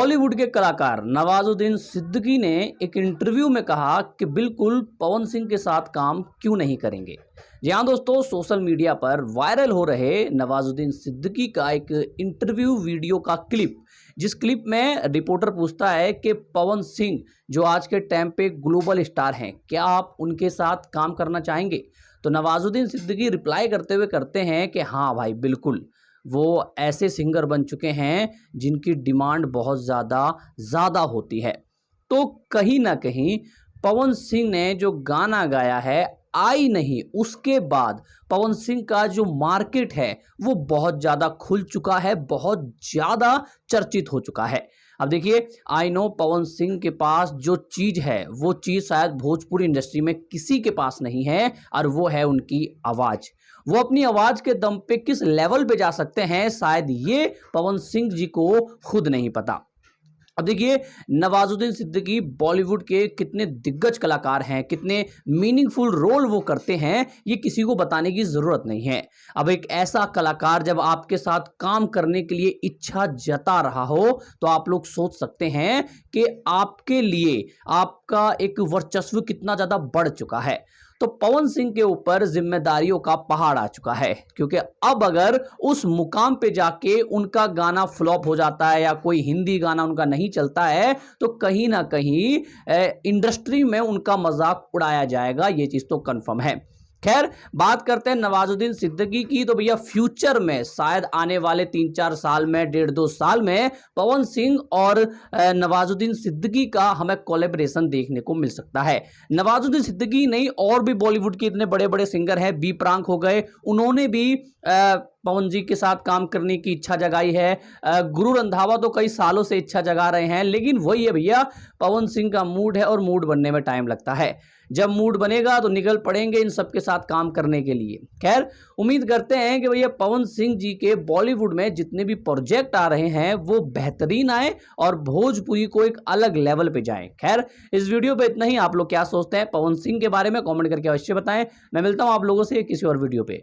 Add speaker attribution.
Speaker 1: बॉलीवुड के कलाकार नवाजुद्दीन सिद्दीकी ने एक इंटरव्यू में कहा कि बिल्कुल पवन सिंह के साथ काम क्यों नहीं करेंगे। जी हाँ दोस्तों, सोशल मीडिया पर वायरल हो रहे नवाजुद्दीन सिद्दीकी का एक इंटरव्यू वीडियो का क्लिप, जिस क्लिप में रिपोर्टर पूछता है कि पवन सिंह जो आज के टाइम पे ग्लोबल स्टार हैं, क्या आप उनके साथ काम करना चाहेंगे। तो नवाजुद्दीन सिद्दीकी रिप्लाई करते हुए कहते हैं कि हाँ भाई बिल्कुल, वो ऐसे सिंगर बन चुके हैं जिनकी डिमांड बहुत ज़्यादा होती है। तो कहीं ना कहीं पवन सिंह ने जो गाना गाया है आई नहीं, उसके बाद पवन सिंह का जो मार्केट है वो बहुत ज़्यादा खुल चुका है, बहुत ज़्यादा चर्चित हो चुका है। अब देखिए, आई नो पवन सिंह के पास जो चीज़ है वो चीज़ शायद भोजपुरी इंडस्ट्री में किसी के पास नहीं है, और वो है उनकी आवाज़। वो अपनी आवाज़ के दम पे किस लेवल पे जा सकते हैं, शायद ये पवन सिंह जी को खुद नहीं पता। अब देखिए, नवाजुद्दीन सिद्दीकी बॉलीवुड के कितने दिग्गज कलाकार हैं, कितने मीनिंगफुल रोल वो करते हैं, ये किसी को बताने की ज़रूरत नहीं है। अब एक ऐसा कलाकार जब आपके साथ काम करने के लिए इच्छा जता रहा हो, तो आप लोग सोच सकते हैं कि आपके लिए आपका एक वर्चस्व कितना ज़्यादा बढ़ चुका है। तो पवन सिंह के ऊपर जिम्मेदारियों का पहाड़ आ चुका है, क्योंकि अब अगर उस मुकाम पे जाके उनका गाना फ्लॉप हो जाता है या कोई हिंदी गाना उनका नहीं चलता है, तो कहीं ना कहीं इंडस्ट्री में उनका मजाक उड़ाया जाएगा, ये चीज तो कंफर्म है। खैर, बात करते हैं नवाजुद्दीन सिद्दीकी की। तो भैया फ्यूचर में शायद आने वाले 3-4 साल में, 1.5-2 साल में पवन सिंह और नवाजुद्दीन सिद्दीकी का हमें कोलैबोरेशन देखने को मिल सकता है। नवाजुद्दीन सिद्दीकी नहीं, और भी बॉलीवुड के इतने बड़े बड़े सिंगर हैं, बी प्राक हो गए, उन्होंने भी पवन जी के साथ काम करने की इच्छा जगाई है। गुरु रंधावा तो कई सालों से इच्छा जगा रहे हैं, लेकिन वही है भैया, पवन सिंह का मूड है और मूड बनने में टाइम लगता है। जब मूड बनेगा तो निकल पड़ेंगे इन सब के साथ काम करने के लिए। खैर, उम्मीद करते हैं कि भैया पवन सिंह जी के बॉलीवुड में जितने भी प्रोजेक्ट आ रहे हैं वो बेहतरीन आए और भोजपुरी को एक अलग लेवल पे जाए। खैर, इस वीडियो पे इतना ही। आप लोग क्या सोचते हैं पवन सिंह के बारे में, कमेंट करके अवश्य बताएं। मैं मिलता हूं आप लोगों से किसी और वीडियो पे।